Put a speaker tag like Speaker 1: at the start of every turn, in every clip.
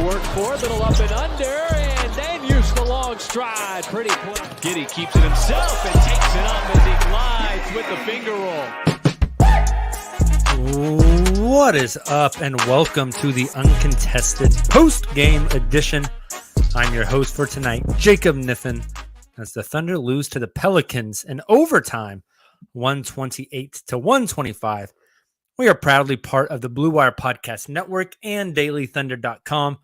Speaker 1: work for. Little up and under, and then use the long stride. Pretty play. Giddey keeps it himself and takes it up as he glides with the finger roll.
Speaker 2: What is up, and welcome to the uncontested post-game edition. I'm your host for tonight, Jacob Niffen, as the Thunder lose to the Pelicans in overtime, 128-125. We are proudly part of the Blue Wire Podcast Network and DailyThunder.com.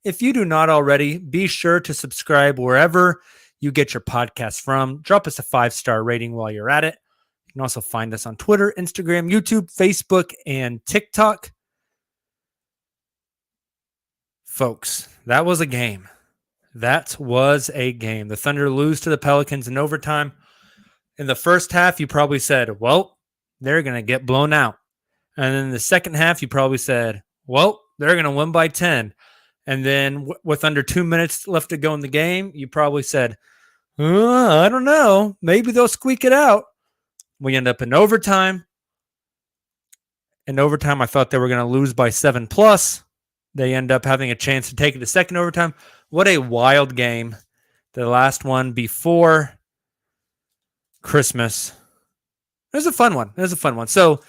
Speaker 2: If you do not already, be sure to subscribe wherever you get your podcasts from. Drop us a 5-star rating while you're at it. You can also find us on Twitter, Instagram, YouTube, Facebook, and TikTok. Folks, that was a game. That was a game. The Thunder lose to the Pelicans in overtime. In the first half, you probably said, well, they're going to get blown out. And then the second half, you probably said, well, they're going to win by 10. And then with under 2 minutes left to go in the game, you probably said, I don't know. Maybe they'll squeak it out. We end up in overtime. In overtime, I thought they were going to lose by 7+. They end up having a chance to take it to second overtime. What a wild game. The last one before Christmas. It was a fun one. So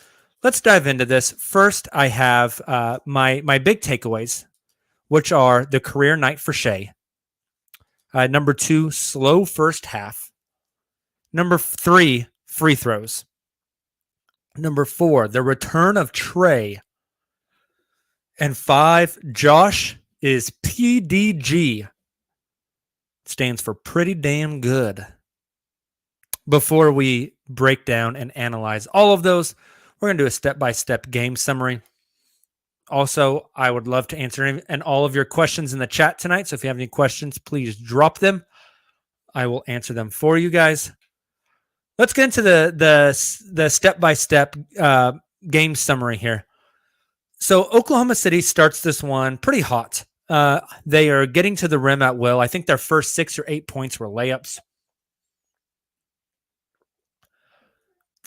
Speaker 2: let's dive into this. First, I have my big takeaways, which are the career night for Shai. Number 2, slow first half. Number 3, free throws. Number 4, the return of Tre. And 5, Josh is PDG. Stands for pretty damn good. Before we break down and analyze all of those, we're going to do a step-by-step game summary. Also, I would love to answer any and all of your questions in the chat tonight. So if you have any questions, please drop them. I will answer them for you guys. Let's get into the step-by-step game summary here. So Oklahoma City starts this one pretty hot. They are getting to the rim at will. I think their first 6 or 8 points were layups.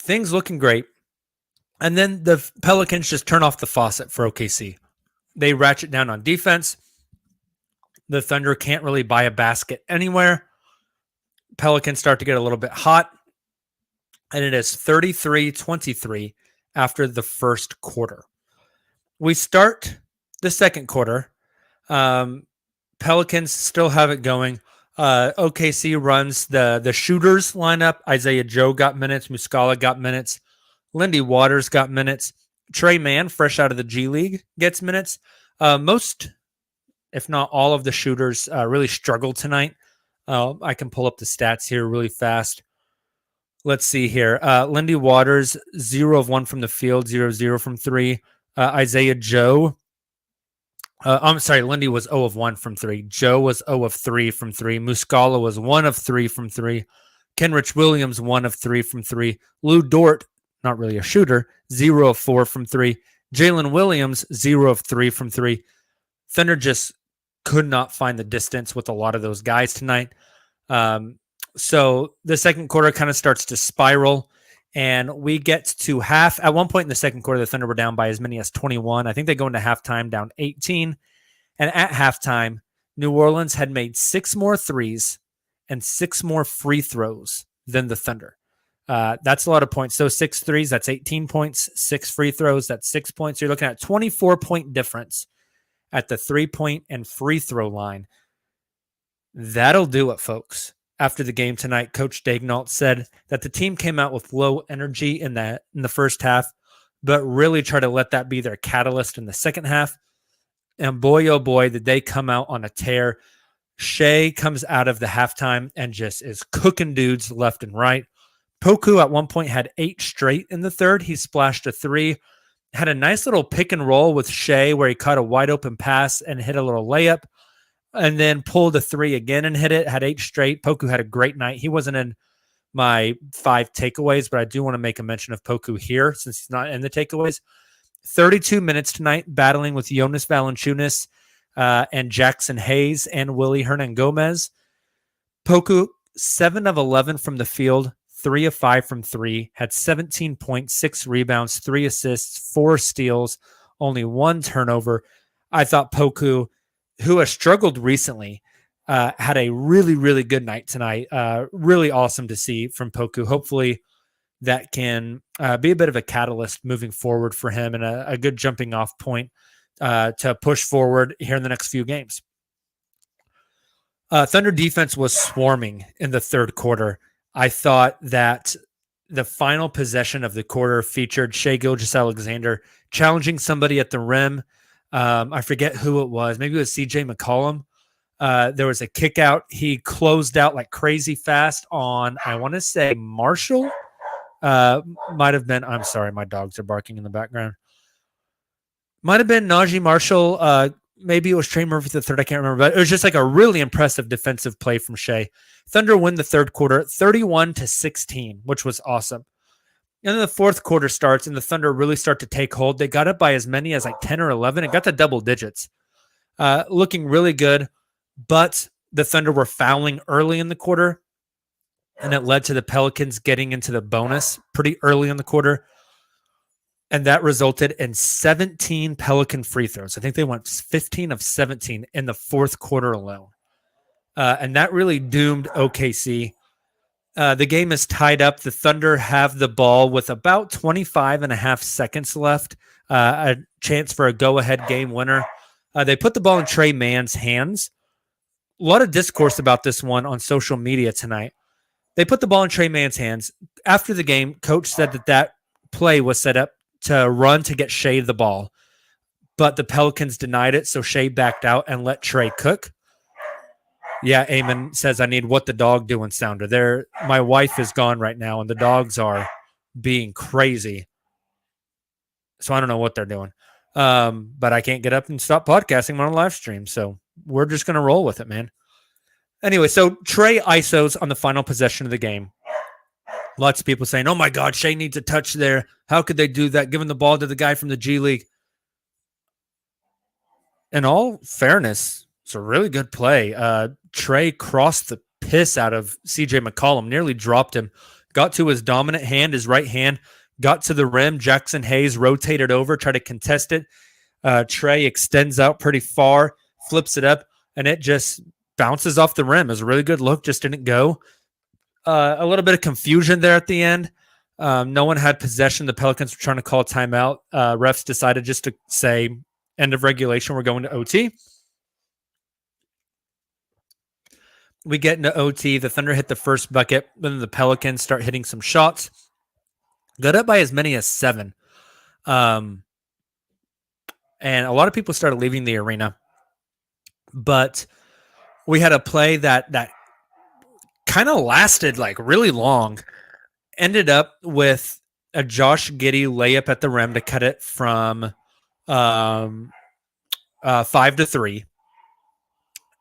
Speaker 2: Things looking great. And then the Pelicans just turn off the faucet for OKC. They ratchet down on defense. The Thunder can't really buy a basket anywhere. Pelicans start to get a little bit hot. And it is 33-23 after the first quarter. We start the second quarter. Pelicans still have it going. OKC runs the shooters lineup. Isaiah Joe got minutes. Muscala got minutes. Lindy Waters got minutes. Tre Mann, fresh out of the G League, gets minutes. Most, if not all of the shooters really struggled tonight. I can pull up the stats here really fast. Let's see here. Lindy Waters, 0 of 1 from the field, 0 of 0 from 3. Isaiah Joe. I'm sorry, Lindy was 0 of 1 from 3. Joe was 0 of 3 from 3. Muscala was 1 of 3 from 3. Kenrich Williams, 1 of 3 from 3. Lou Dort, not really a shooter, 0 of 4 from 3. Jalen Williams, 0 of 3 from 3. Thunder just could not find the distance with a lot of those guys tonight. So the second quarter kind of starts to spiral, and we get to half. At one point in the second quarter, the Thunder were down by as many as 21. I think they go into halftime down 18. And at halftime, New Orleans had made 6 more threes and 6 more free throws than the Thunder. That's a lot of points. So 6 threes, that's 18 points. 6 free throws, that's 6 points. You're looking at 24-point difference at the 3-point and free throw line. That'll do it, folks. After the game tonight, Coach Daignault said that the team came out with low energy in the first half, but really try to let that be their catalyst in the second half. And boy, oh boy, did they come out on a tear. Shai comes out of the halftime and just is cooking dudes left and right. Poku at one point had 8 straight in the third. He splashed a 3. Had a nice little pick and roll with Shai where he caught a wide open pass and hit a little layup. And then pulled a 3 again and hit it. Had 8 straight. Poku had a great night. He wasn't in my 5 takeaways, but I do want to make a mention of Poku here since he's not in the takeaways. 32 minutes tonight, battling with Jonas Valanciunas and Jackson Hayes and Willie Hernan-Gomez. Poku, 7 of 11 from the field, 3 of 5 from 3, had 17 points, 6 rebounds, 3 assists, 4 steals, only 1 turnover. I thought Poku who has struggled recently, had a really, really good night tonight. Really awesome to see from Poku. Hopefully that can be a bit of a catalyst moving forward for him and a good jumping off point to push forward here in the next few games. Thunder defense was swarming in the third quarter. I thought that the final possession of the quarter featured Shai Gilgeous-Alexander challenging somebody at the rim. I forget who it was. Maybe it was CJ McCollum. There was a kick out. He closed out like crazy fast on, I want to say, Marshall. Might have been, I'm sorry, my dogs are barking in the background. Might have been Najee Marshall. Maybe it was Tre Murphy the third. I can't remember, but it was just like a really impressive defensive play from Shai. Thunder win the third quarter 31-16, which was awesome. And then the fourth quarter starts and the Thunder really start to take hold. They got up by as many as like 10 or 11 and got to double digits. Looking really good, but the Thunder were fouling early in the quarter, and it led to the Pelicans getting into the bonus pretty early in the quarter. And that resulted in 17 Pelican free throws. I think they went 15 of 17 in the fourth quarter alone. And that really doomed OKC. The game is tied up. The Thunder have the ball with about 25 and a half seconds left. A chance for a go-ahead game winner. They put the ball in Tre Mann's hands. A lot of discourse about this one on social media tonight. They put the ball in Tre Mann's hands. After the game, coach said that play was set up to run to get Shai the ball. But the Pelicans denied it, so Shai backed out and let Tre cook. Yeah, Eamon says, I need what the dog doing sounder. My wife is gone right now, and the dogs are being crazy. So I don't know what they're doing. But I can't get up and stop podcasting on a live stream, so we're just going to roll with it, man. Anyway, so Tre ISOs on the final possession of the game. Lots of people saying, oh my God, Shai needs a touch there. How could they do that, giving the ball to the guy from the G League? In all fairness, it's a really good play. Tre crossed the piss out of CJ McCollum, nearly dropped him, got to his dominant hand, his right hand, got to the rim. Jackson Hayes rotated over, tried to contest it. Tre extends out pretty far, flips it up, and it just bounces off the rim. It was a really good look, just didn't go. A little bit of confusion there at the end. No one had possession. The Pelicans were trying to call a timeout. Refs decided just to say, end of regulation, we're going to OT. We get into OT. The Thunder hit the first bucket. Then the Pelicans start hitting some shots. Got up by as many as 7. And a lot of people started leaving the arena. But we had a play that kind of lasted like really long. Ended up with a Josh Giddey layup at the rim to cut it from 5-3.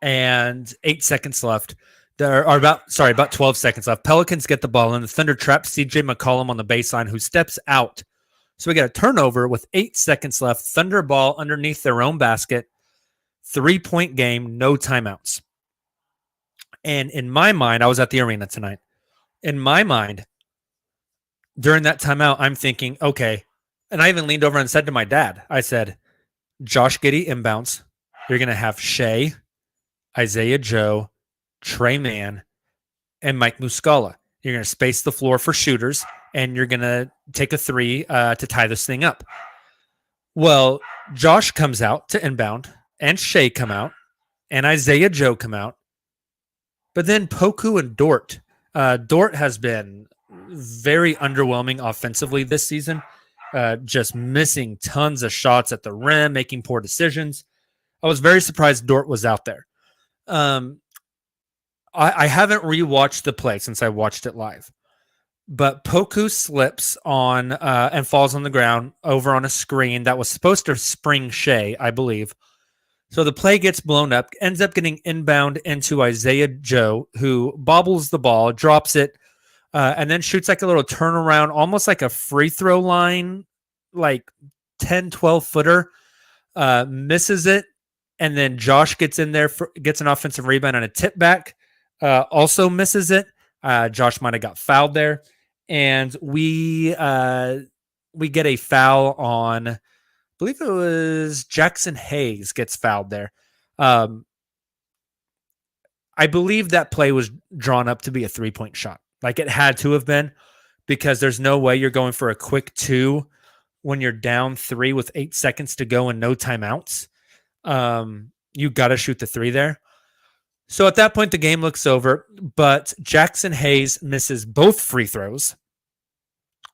Speaker 2: And 8 seconds left. There are about 12 seconds left. Pelicans get the ball, and the Thunder trap CJ McCollum on the baseline, who steps out. So we got a turnover with 8 seconds left. Thunder ball underneath their own basket. 3-point game, no timeouts. And in my mind, I was at the arena tonight. In my mind, during that timeout, I'm thinking, okay. And I even leaned over and said to my dad, I said, Josh Giddey inbounds. You're going to have Shai, Isaiah Joe, Tre Mann, and Mike Muscala. You're going to space the floor for shooters, and you're going to take a 3 to tie this thing up. Well, Josh comes out to inbound, and Shai come out, and Isaiah Joe come out. But then Poku and Dort. Dort has been very underwhelming offensively this season, just missing tons of shots at the rim, making poor decisions. I was very surprised Dort was out there. I haven't rewatched the play since I watched it live, but Poku slips on and falls on the ground over on a screen that was supposed to spring Shai, I believe. So the play gets blown up, ends up getting inbound into Isaiah Joe, who bobbles the ball, drops it, and then shoots like a little turnaround, almost like a free throw line, like 10, 12-footer, misses it. And then Josh gets in there, gets an offensive rebound and a tip back, also misses it. Josh might have got fouled there. And we get a foul on, I believe it was Jackson Hayes gets fouled there. I believe that play was drawn up to be a 3-point shot. Like it had to have been, because there's no way you're going for a quick 2 when you're down 3 with 8 seconds to go and no timeouts. You got to shoot the 3 there. So at that point, the game looks over, but Jackson Hayes misses both free throws.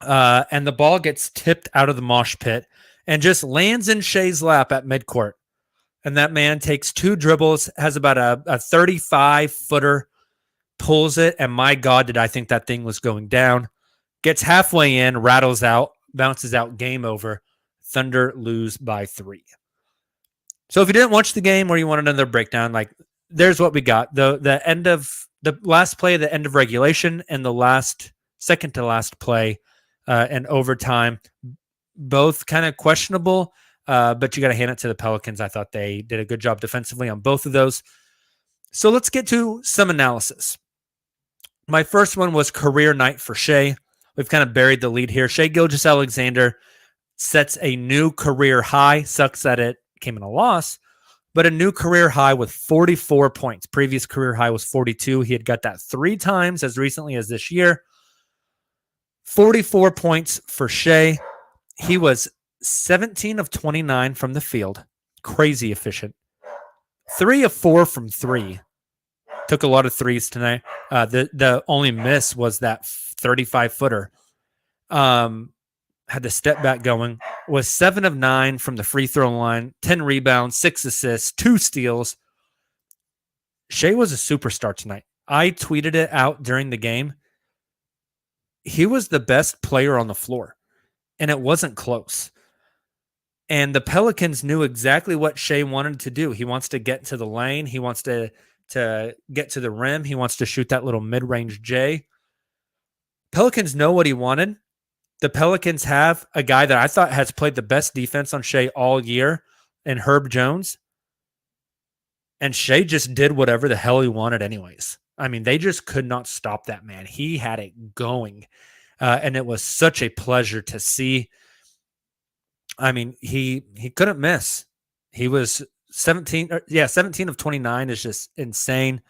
Speaker 2: And the ball gets tipped out of the mosh pit and just lands in Shai's lap at midcourt. And that man takes 2 dribbles, has about a 35-footer, pulls it, and my God, did I think that thing was going down. Gets halfway in, rattles out, bounces out, game over. Thunder lose by 3. So if you didn't watch the game or you want another breakdown, like there's what we got. The end of the last play, the end of regulation, and the second to last play in overtime, both kind of questionable, but you got to hand it to the Pelicans. I thought they did a good job defensively on both of those. So let's get to some analysis. My first one was career night for Shai. We've kind of buried the lead here. Shai Gilgeous-Alexander sets a new career high. Sucks that it came in a loss, but a new career high with 44 points. Previous career high was 42. He had got that 3 times as recently as this year. 44 points for Shai. He was 17 of 29 from the field. Crazy efficient. 3 of 4 from 3. Took a lot of threes tonight. The only miss was that 35-footer. Had the step back going. Was 7 of 9 from the free throw line. 10 rebounds, 6 assists, 2 steals. Shai was a superstar tonight. I tweeted it out during the game. He was the best player on the floor, and it wasn't close. And the Pelicans knew exactly what Shai wanted to do. He wants to get to the lane. He wants to get to the rim. He wants to shoot that little mid-range J. Pelicans know what he wanted. The Pelicans have a guy that I thought has played the best defense on Shai all year in Herb Jones. And Shai just did whatever the hell he wanted anyways. I mean, they just could not stop that man. He had it going. And it was such a pleasure to see. I mean, he couldn't miss. He was 17 of 29 is just insane.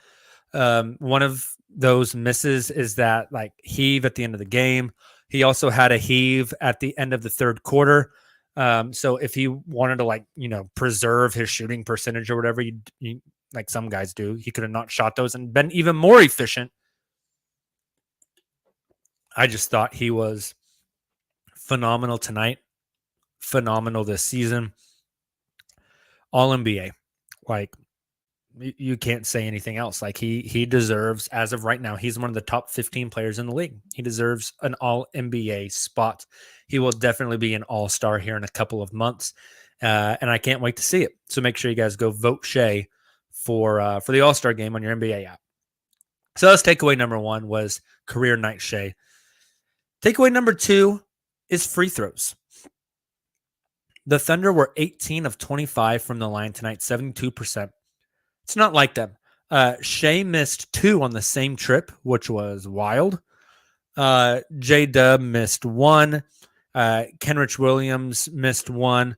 Speaker 2: One of those misses is that like heave at the end of the game. He also had a heave at the end of the third quarter. So if he wanted to preserve his shooting percentage or whatever, you like some guys do, he could have not shot those and been even more efficient. I just thought he was phenomenal tonight. Phenomenal this season. All NBA. Like, you can't say anything else. Like, he deserves, as of right now, he's one of the top 15 players in the league. He deserves an all NBA spot. He will definitely be an all-star here in a couple of months. And I can't wait to see it. So make sure you guys go vote Shai for the all-star game on your NBA app. So that's takeaway number 1 was career night Shai. Takeaway number 2 is free throws. The Thunder were 18 of 25 from the line tonight, 72%. It's not like them. Shai missed 2 on the same trip, which was wild. J-Dub missed 1. Kenrich Williams missed 1.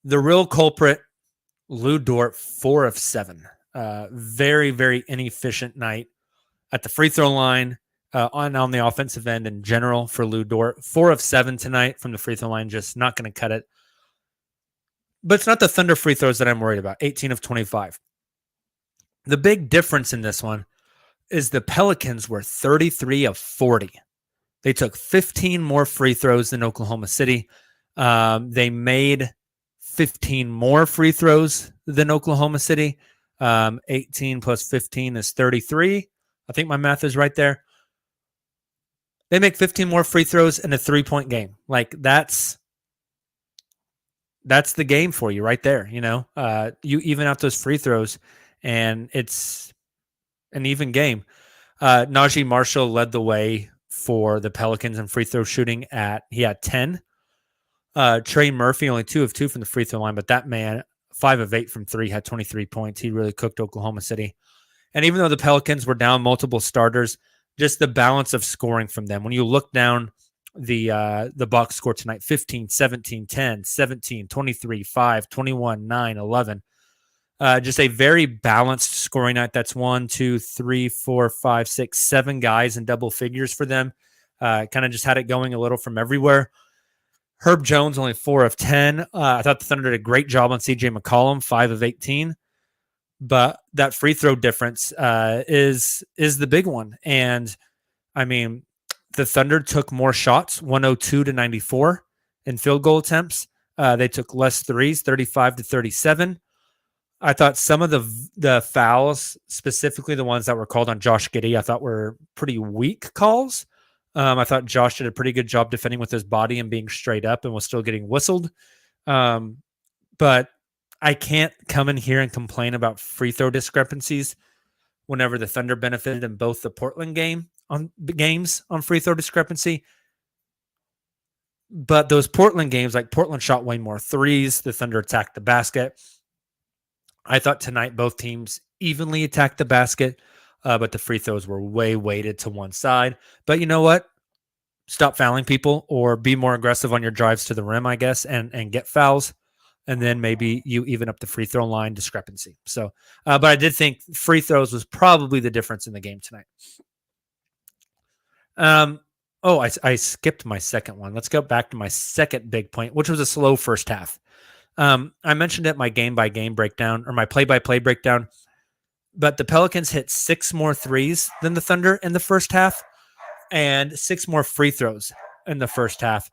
Speaker 2: The real culprit, Lou Dort, 4 of 7. Very, very inefficient night at the free throw line, on the offensive end in general for Lou Dort. 4 of 7 tonight from the free throw line, just not going to cut it. But it's not the Thunder free throws that I'm worried about. 18 of 25. The big difference in this one is the Pelicans were 33 of 40. They took 15 more free throws than Oklahoma City. They made 15 more free throws than Oklahoma City. 18 plus 15 is 33. I think my math is right there. They make 15 more free throws in a 3-point game. Like, that's the game for you right there. You even out those free throws, and it's an even game. Najee Marshall led the way for the Pelicans in free throw shooting he had 10. Trey Murphy, only 2 of 2 from the free throw line, but that man, 5 of 8 from 3, had 23 points. He really cooked Oklahoma City. And even though the Pelicans were down multiple starters, just the balance of scoring from them. When you look down the box score tonight, 15, 17, 10, 17, 23, 5, 21, 9, 11. Just a very balanced scoring night. That's 1, 2, 3, 4, 5, 6, 7 guys in double figures for them. Kind of just had it going a little from everywhere. Herb Jones only 4 of 10. I thought the Thunder did a great job on CJ McCollum, 5 of 18. But that free throw difference is the big one. And I mean, the Thunder took more shots, 102 to 94 in field goal attempts. They took less threes, 35 to 37. I thought some of the fouls, specifically the ones that were called on Josh Giddey, I thought were pretty weak calls. I thought Josh did a pretty good job defending with his body and being straight up and was still getting whistled. But I can't come in here and complain about free throw discrepancies whenever the Thunder benefited in both the Portland games on free throw discrepancy. But those Portland games, like Portland shot way more threes. The Thunder attacked the basket. I thought tonight both teams evenly attacked the basket, but the free throws were way weighted to one side. But you know what? Stop fouling people or be more aggressive on your drives to the rim, I guess, and get fouls. And then maybe you even up the free throw line discrepancy. So, but I did think free throws was probably the difference in the game tonight. I skipped my second one. Let's go back to my second big point, which was a slow first half. I mentioned it in my game-by-game breakdown or my play-by-play breakdown, but the Pelicans hit 6 more threes than the Thunder in the first half and 6 more free throws in the first half.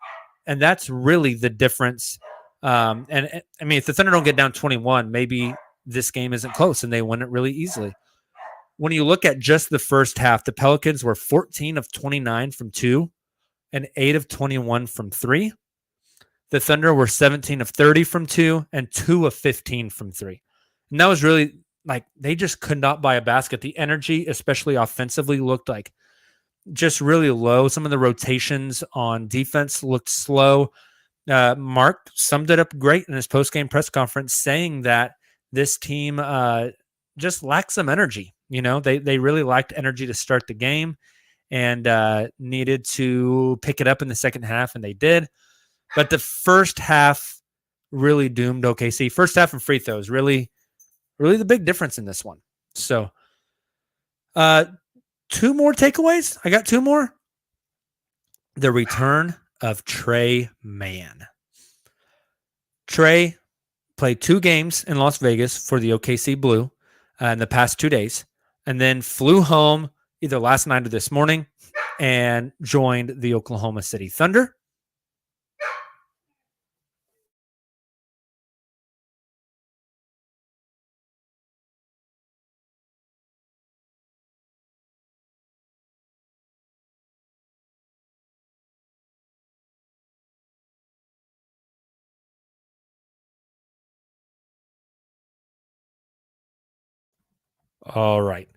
Speaker 2: And that's really the difference. And I mean, if the Thunder don't get down 21, maybe this game isn't close and they win it really easily. When you look at just the first half, the Pelicans were 14 of 29 from 2 and 8 of 21 from 3. The Thunder were 17 of 30 from 2 and 2 of 15 from 3. And that was really like they just could not buy a basket. The energy, especially offensively, looked like just really low. Some of the rotations on defense looked slow. Mark summed it up great in his post-game press conference, saying that this team just lacks some energy. You know, they really lacked energy to start the game and needed to pick it up in the second half, and they did. But the first half really doomed OKC. First half and free throws, really the big difference in this one. So 2 more takeaways. I got 2 more. The return of Tre Mann. Tre played 2 games in Las Vegas for the OKC Blue in the past 2 days, and then flew home either last night or this morning and joined the Oklahoma City Thunder. All right.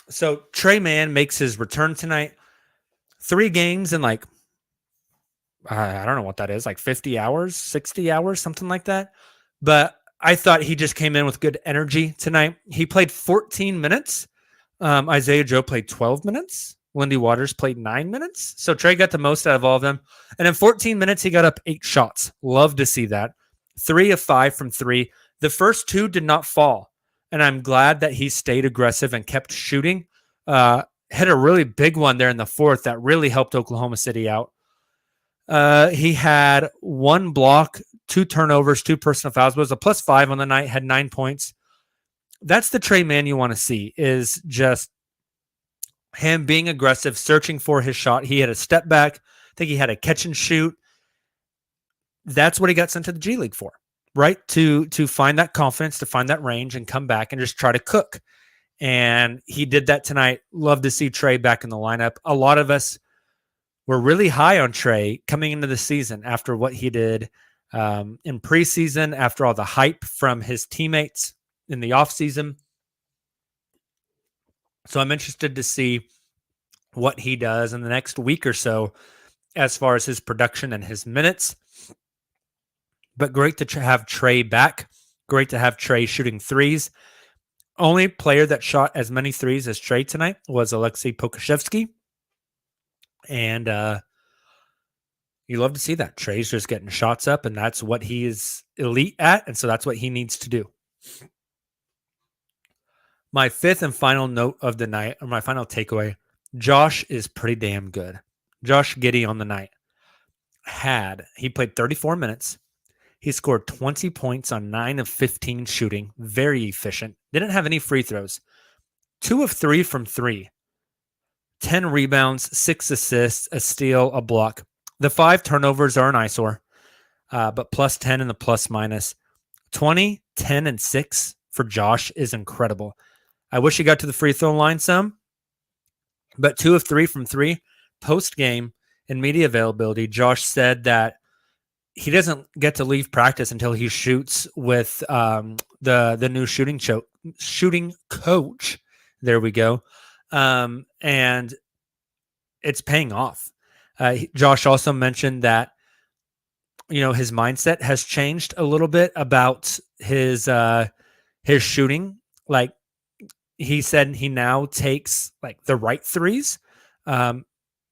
Speaker 2: So Tre Mann makes his return tonight. 3 games in like, I don't know what that is, like 50 hours, 60 hours, something like that. But I thought he just came in with good energy tonight. He played 14 minutes. Isaiah Joe played 12 minutes. Lindy Waters played 9 minutes. So Tre got the most out of all of them. And in 14 minutes, he got up 8 shots. Love to see that. 3 of 5 from 3. The first 2 did not fall. And I'm glad that he stayed aggressive and kept shooting. Hit a really big one there in the fourth that really helped Oklahoma City out. He had 1 block, 2 turnovers, 2 personal fouls, but it was a +5 on the night, had 9 points. That's the Tre Mann you want to see, is just him being aggressive, searching for his shot. He had a step back. I think he had a catch and shoot. That's what he got sent to the G League for, right? To find that confidence, to find that range and come back and just try to cook. And he did that tonight. Love to see Tre back in the lineup. A lot of us were really high on Tre coming into the season after what he did in preseason, after all the hype from his teammates in the offseason. So I'm interested to see what he does in the next week or so as far as his production and his minutes. But great to have Tre back. Great to have Tre shooting threes. Only player that shot as many threes as Tre tonight was Alexei Pokusevski. And You love to see that. Tre's just getting shots up, and that's what he is elite at, and so that's what he needs to do. My fifth and final note of the night, or my final takeaway, Josh is pretty damn good. Josh Giddey on the night he played 34 minutes. He scored 20 points on 9 of 15 shooting. Very efficient. Didn't have any free throws. 2 of 3 from 3. 10 rebounds, 6 assists, a steal, a block. The 5 turnovers are an eyesore, but plus 10 in the plus minus. 20, 10, and 6 for Josh is incredible. I wish he got to the free throw line some, but 2 of 3 from 3. Post-game in media availability, Josh said that he doesn't get to leave practice until he shoots with the new shooting coach. There we go. And it's paying off. Josh also mentioned that, his mindset has changed a little bit about his shooting. Like, he said he now takes like the right threes.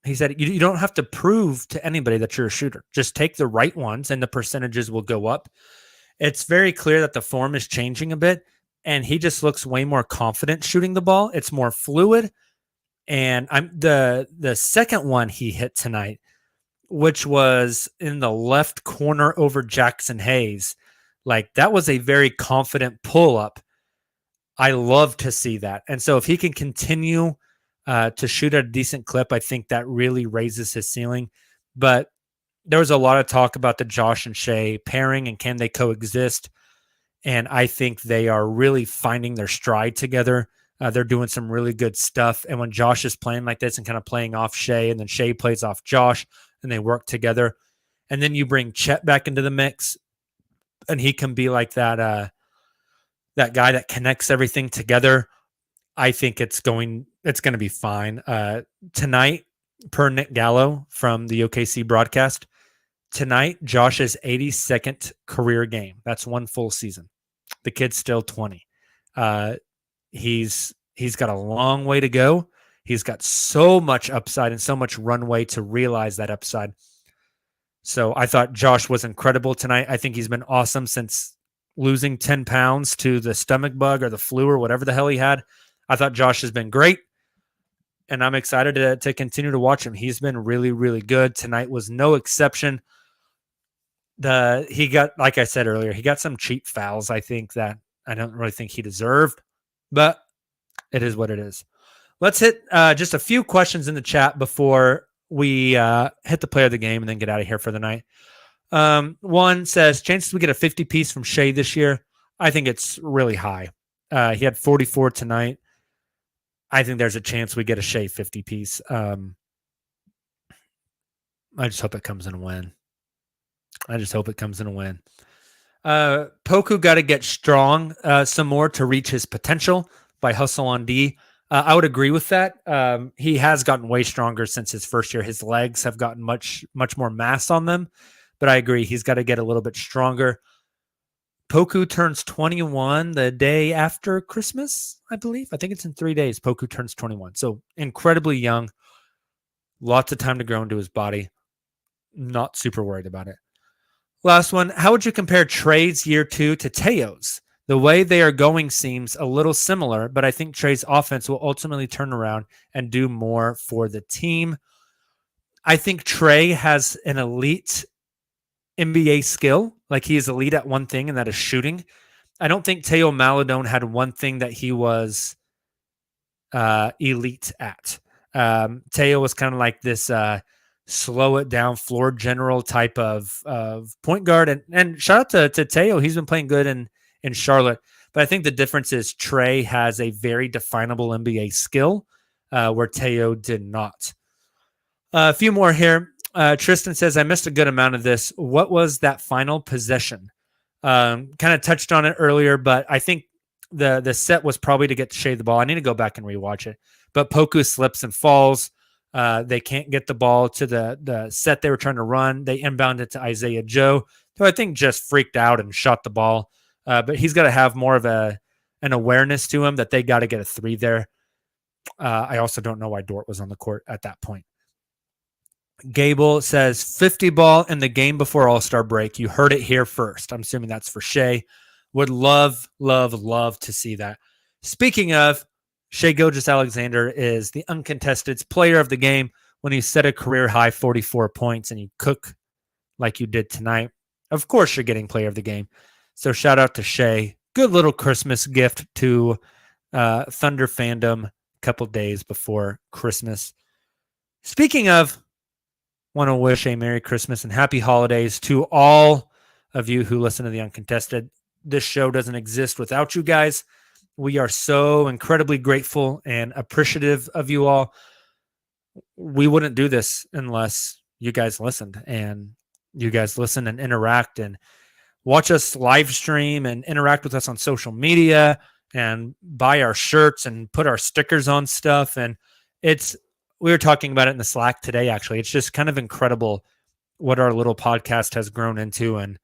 Speaker 2: He said you don't have to prove to anybody that you're a shooter. Just take the right ones and the percentages will go up. It's very clear that the form is changing a bit, and he just looks way more confident shooting the ball. It's more fluid. And the second one he hit tonight, which was in the left corner over Jackson Hayes, like that was a very confident pull up. I love to see that. And so if he can continue to shoot at a decent clip, I think that really raises his ceiling. But there was a lot of talk about the Josh and Shai pairing and can they coexist. And I think they are really finding their stride together. They're doing some really good stuff. And when Josh is playing like this and kind of playing off Shai, and then Shai plays off Josh, and they work together. And then you bring Chet back into the mix, and he can be like that guy that connects everything together. I think it's going to be fine. Tonight, per Nick Gallo from the OKC broadcast, tonight, Josh's 82nd career game. That's one full season. The kid's still 20. He's got a long way to go. He's got so much upside and so much runway to realize that upside. So I thought Josh was incredible tonight. I think he's been awesome since losing 10 pounds to the stomach bug or the flu or whatever the hell he had. I thought Josh has been great, and I'm excited to continue to watch him. He's been really, really good. Tonight was no exception. He got, like I said earlier, he got some cheap fouls, I think, that I don't really think he deserved, but it is what it is. Let's hit just a few questions in the chat before we hit the player of the game and then get out of here for the night. One says, chances we get a 50 piece from Shai this year? I think it's really high. He had 44 tonight. I think there's a chance we get a Shai 50 piece. I just hope it comes in a win. Poku got to get strong some more to reach his potential by hustle on D. I would agree with that. He has gotten way stronger since his first year. His legs have gotten much more mass on them, but I agree. He's got to get a little bit stronger. Poku turns 21 the day after Christmas, I believe. I think it's in 3 days. Poku turns 21. So incredibly young. Lots of time to grow into his body. Not super worried about it. Last one. How would you compare Tre's year 2 to Teo's? The way they are going seems a little similar, but I think Tre's offense will ultimately turn around and do more for the team. I think Tre has an elite NBA skill. Like, he is elite at one thing, and that is shooting. I don't think Teo Maledon had one thing that he was elite at. Teo was kind of like this slow it down floor general type of point guard. And shout out to Teo. He's been playing good in Charlotte. But I think the difference is Tre has a very definable NBA skill where Teo did not. A few more here. Tristan says, I missed a good amount of this. What was that final possession? Kind of touched on it earlier, but I think the set was probably to get Shai the ball. I need to go back and rewatch it. But Poku slips and falls. They can't get the ball to the set they were trying to run. They inbound it to Isaiah Joe, who I think just freaked out and shot the ball. But he's got to have more of an awareness to him that they got to get a three there. I also don't know why Dort was on the court at that point. Gable says 50 ball in the game before All-Star break. You heard it here first. I'm assuming that's for Shai. Would love to see that. Speaking of, Shai Gilgeous-Alexander is the uncontested player of the game when he set a career-high 44 points and you cook like you did tonight. Of course you're getting player of the game. So shout out to Shai. Good little Christmas gift to Thunder fandom a couple days before Christmas. Speaking of, want to wish a Merry Christmas and Happy Holidays to all of you who listen to the Uncontested. This show doesn't exist without you guys. We are so incredibly grateful and appreciative of you all. We wouldn't do this unless you guys listened, and you guys listen and interact and watch us live stream and interact with us on social media and buy our shirts and put our stickers on stuff. And we were talking about it in the Slack today, actually. It's just kind of incredible what our little podcast has grown into and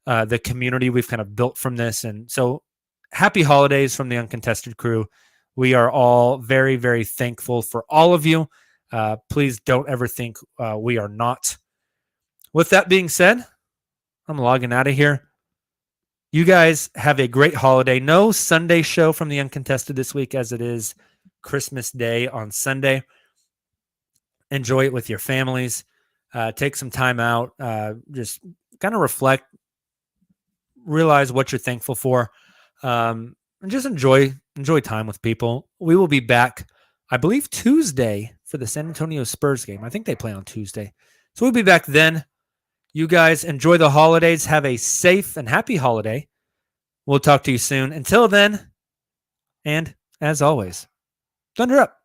Speaker 2: the community we've kind of built from this. And so happy holidays from the Uncontested crew. We are all very, very thankful for all of you. Please don't ever think we are not. With that being said, I'm logging out of here. You guys have a great holiday. No Sunday show from the Uncontested this week, as it is Christmas Day on Sunday. Enjoy it with your families. Take some time out. Just kind of reflect, realize what you're thankful for, and just enjoy time with people. We will be back, I believe, Tuesday for the San Antonio Spurs game. I think they play on Tuesday. So we'll be back then. You guys enjoy the holidays. Have a safe and happy holiday. We'll talk to you soon. Until then, and as always, Thunder up.